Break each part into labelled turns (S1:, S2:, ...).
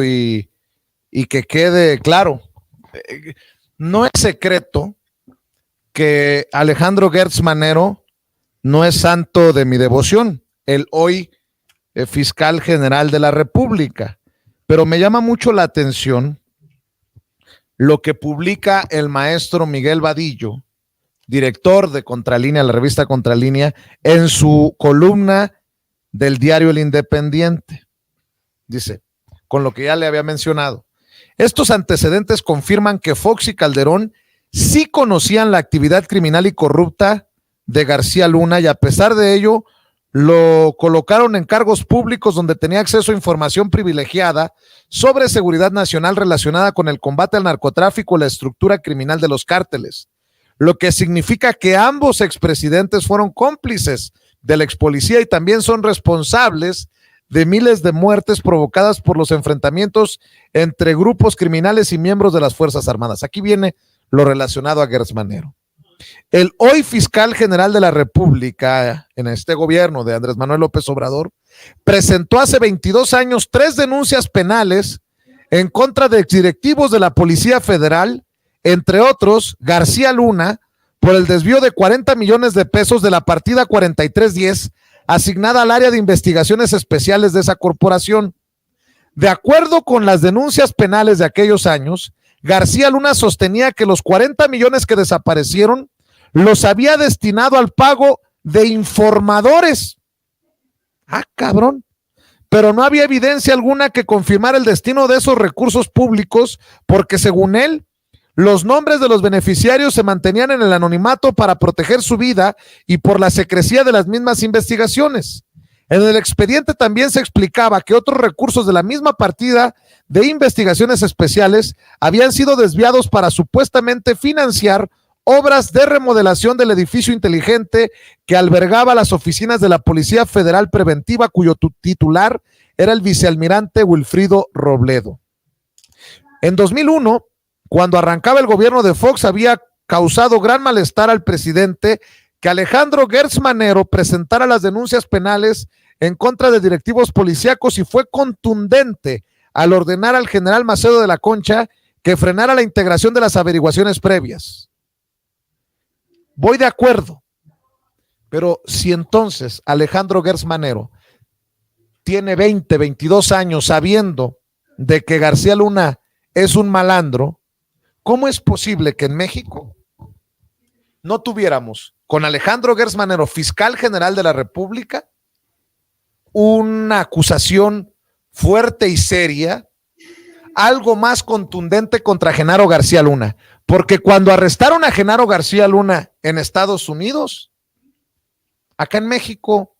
S1: y, y que quede claro, no es secreto que Alejandro Gertz Manero no es santo de mi devoción, el hoy fiscal general de la República, pero me llama mucho la atención lo que publica el maestro Miguel Vadillo, director de Contralínea, la revista Contralínea, en su columna del diario El Independiente. Dice, con lo que ya le había mencionado, estos antecedentes confirman que Fox y Calderón sí conocían la actividad criminal y corrupta de García Luna y a pesar de ello lo colocaron en cargos públicos donde tenía acceso a información privilegiada sobre seguridad nacional relacionada con el combate al narcotráfico y la estructura criminal de los cárteles, lo que significa que ambos expresidentes fueron cómplices de la expolicía y también son responsables de miles de muertes provocadas por los enfrentamientos entre grupos criminales y miembros de las Fuerzas Armadas. Aquí viene lo relacionado a Gertz Manero. El hoy fiscal general de la República en este gobierno de Andrés Manuel López Obrador presentó hace 22 años 3 denuncias penales en contra de exdirectivos de la Policía Federal, entre otros García Luna, por el desvío de 40 millones de pesos de la partida 4310 asignada al área de investigaciones especiales de esa corporación. De acuerdo con las denuncias penales de aquellos años, García Luna sostenía que los 40 millones que desaparecieron los había destinado al pago de informadores. Ah, cabrón. Pero no había evidencia alguna que confirmara el destino de esos recursos públicos porque, según él, los nombres de los beneficiarios se mantenían en el anonimato para proteger su vida y por la secrecía de las mismas investigaciones. En el expediente también se explicaba que otros recursos de la misma partida de investigaciones especiales habían sido desviados para supuestamente financiar obras de remodelación del edificio inteligente que albergaba las oficinas de la Policía Federal Preventiva, cuyo titular era el vicealmirante Wilfrido Robledo. En 2001, cuando arrancaba el gobierno de Fox, había causado gran malestar al presidente que Alejandro Gertz Manero presentara las denuncias penales en contra de directivos policíacos y fue contundente al ordenar al general Macedo de la Concha que frenara la integración de las averiguaciones previas. Voy de acuerdo, pero si entonces Alejandro Gertz Manero tiene 20, 22 años sabiendo de que García Luna es un malandro, ¿cómo es posible que en México no tuviéramos con Alejandro Gertz Manero, fiscal general de la República, una acusación fuerte y seria, algo más contundente contra Genaro García Luna? Porque cuando arrestaron a Genaro García Luna en Estados Unidos, acá en México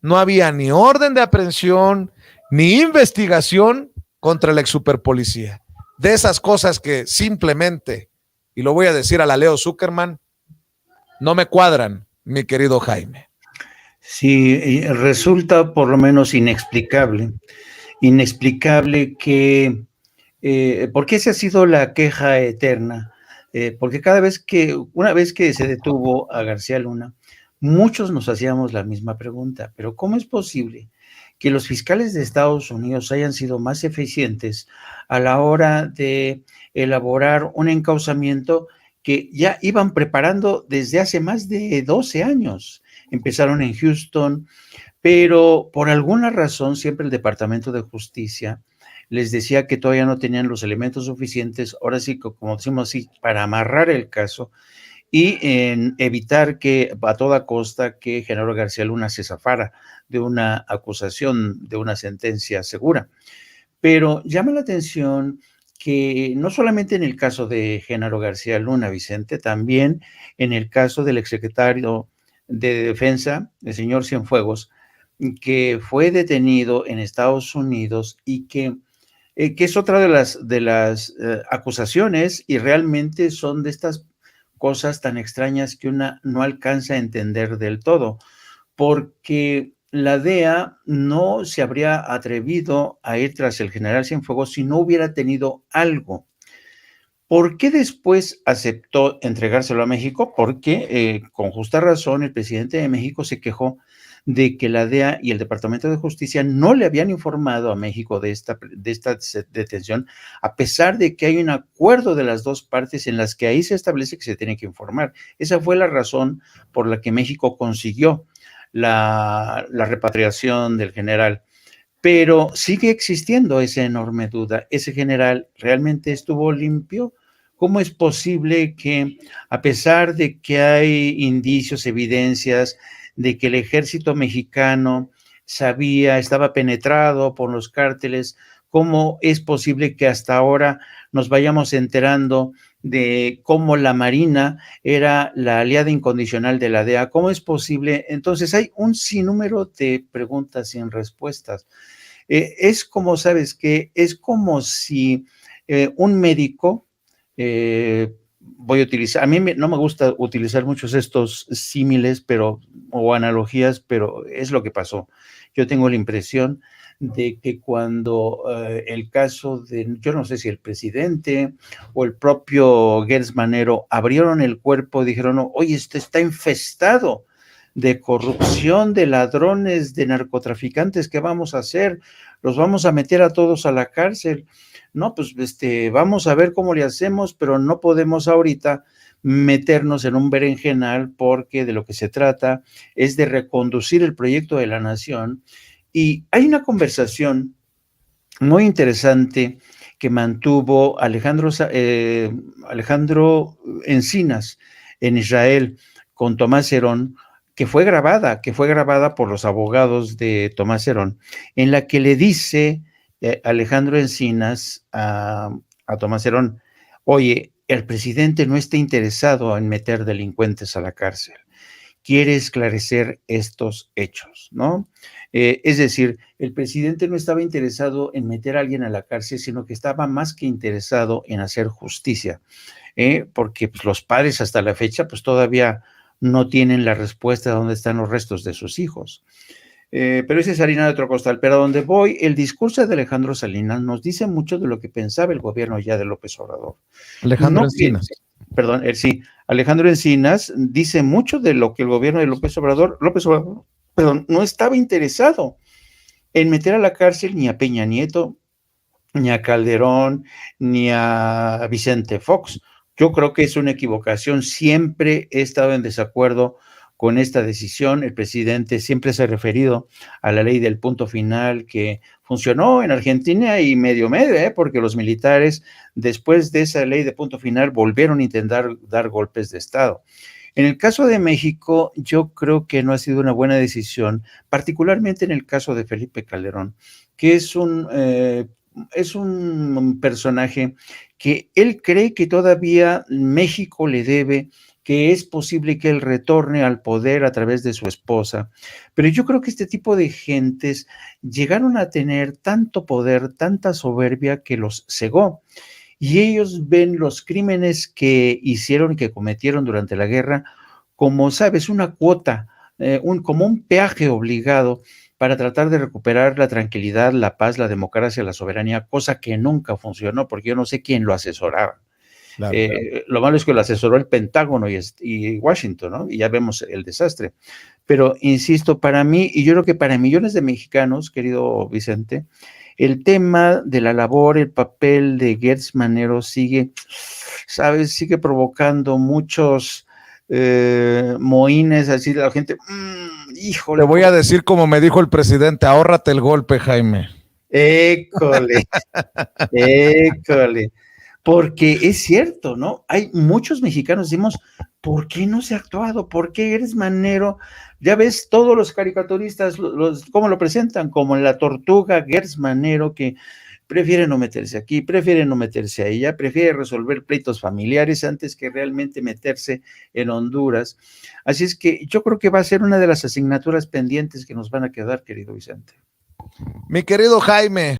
S1: no había ni orden de aprehensión, ni investigación contra el ex superpolicía. De esas cosas que simplemente, y lo voy a decir a la Leo Zuckerman, no me cuadran, mi querido Jaime.
S2: Sí, resulta por lo menos inexplicable que, porque esa ha sido la queja eterna, porque una vez que se detuvo a García Luna, muchos nos hacíamos la misma pregunta, pero ¿cómo es posible que los fiscales de Estados Unidos hayan sido más eficientes a la hora de elaborar un encauzamiento que ya iban preparando desde hace más de 12 años? Empezaron en Houston, pero por alguna razón siempre el Departamento de Justicia les decía que todavía no tenían los elementos suficientes, ahora sí, como decimos así, para amarrar el caso y en evitar que a toda costa que Genaro García Luna se zafara de una acusación, de una sentencia segura. Pero llama la atención que no solamente en el caso de Genaro García Luna, Vicente, también en el caso del exsecretario de Defensa, el señor Cienfuegos, que fue detenido en Estados Unidos y que es otra de las acusaciones, y realmente son de estas cosas tan extrañas que una no alcanza a entender del todo, porque la DEA no se habría atrevido a ir tras el general Cienfuegos si no hubiera tenido algo. ¿Por qué después aceptó entregárselo a México? Porque con justa razón el presidente de México se quejó de que la DEA y el Departamento de Justicia no le habían informado a México de esta detención, a pesar de que hay un acuerdo de las dos partes en las que ahí se establece que se tiene que informar. Esa fue la razón por la que México consiguió la repatriación del general. Pero sigue existiendo esa enorme duda. ¿Ese general realmente estuvo limpio? ¿Cómo es posible que, a pesar de que hay indicios, evidencias de que el ejército mexicano estaba penetrado por los cárteles, cómo es posible que hasta ahora nos vayamos enterando de cómo la Marina era la aliada incondicional de la DEA? ¿Cómo es posible? Entonces hay un sinnúmero de preguntas sin respuestas. Es como, ¿sabes qué? Es como si un médico, voy a utilizar, a mí no me gusta utilizar muchos estos símiles o analogías, pero es lo que pasó. Yo tengo la impresión de que cuando el caso de, yo no sé si el presidente o el propio Gers Manero abrieron el cuerpo, dijeron, oye, este está infestado de corrupción, de ladrones, de narcotraficantes, ¿qué vamos a hacer? Los vamos a meter a todos a la cárcel. No, pues vamos a ver cómo le hacemos, pero no podemos ahorita meternos en un berenjenal, porque de lo que se trata es de reconducir el proyecto de la nación. Y hay una conversación muy interesante que mantuvo Alejandro Encinas en Israel con Tomás Herón, que fue grabada por los abogados de Tomás Herón, en la que le dice Alejandro Encinas a Tomás Herón, oye, el presidente no está interesado en meter delincuentes a la cárcel, quiere esclarecer estos hechos, ¿no? Es decir, el presidente no estaba interesado en meter a alguien a la cárcel, sino que estaba más que interesado en hacer justicia, porque pues, los padres hasta la fecha pues todavía no tienen la respuesta de dónde están los restos de sus hijos. Pero esa es harina de otro costal. Pero a donde voy, el discurso de Alejandro Salinas nos dice mucho de lo que pensaba el gobierno ya de López Obrador.
S1: Alejandro Encinas.
S2: Perdón, sí, Alejandro Encinas dice mucho de lo que el gobierno de López Obrador, no estaba interesado en meter a la cárcel ni a Peña Nieto, ni a Calderón, ni a Vicente Fox. Yo creo que es una equivocación. Siempre he estado en desacuerdo con esta decisión. El presidente siempre se ha referido a la ley del punto final que funcionó en Argentina y medio, porque los militares, después de esa ley de punto final, volvieron a intentar dar golpes de Estado. En el caso de México, yo creo que no ha sido una buena decisión, particularmente en el caso de Felipe Calderón, que es un personaje que él cree que todavía México le debe, que es posible que él retorne al poder a través de su esposa. Pero yo creo que este tipo de gentes llegaron a tener tanto poder, tanta soberbia que los cegó. Y ellos ven los crímenes que hicieron y que cometieron durante la guerra como, sabes, una cuota, como un peaje obligado para tratar de recuperar la tranquilidad, la paz, la democracia, la soberanía, cosa que nunca funcionó, porque yo no sé quién lo asesoraba. Claro. Lo malo es que lo asesoró el Pentágono y Washington, ¿no? Y ya vemos el desastre. Pero insisto, para mí, y yo creo que para millones de mexicanos, querido Vicente, el tema de la labor, el papel de Gers Manero sigue provocando muchos mohines, así de la gente, híjole.
S1: Te voy a decir como me dijo el presidente, ahórrate el golpe, Jaime.
S2: École. Porque es cierto, ¿no? Hay muchos mexicanos, decimos, ¿por qué no se ha actuado? ¿Por qué Gers Manero? Ya ves, todos los caricaturistas, ¿cómo lo presentan? Como la tortuga Gers Manero, que prefiere no meterse aquí, prefiere no meterse allá, prefiere resolver pleitos familiares antes que realmente meterse en Honduras. Así es que yo creo que va a ser una de las asignaturas pendientes que nos van a quedar, querido Vicente.
S1: Mi querido Jaime,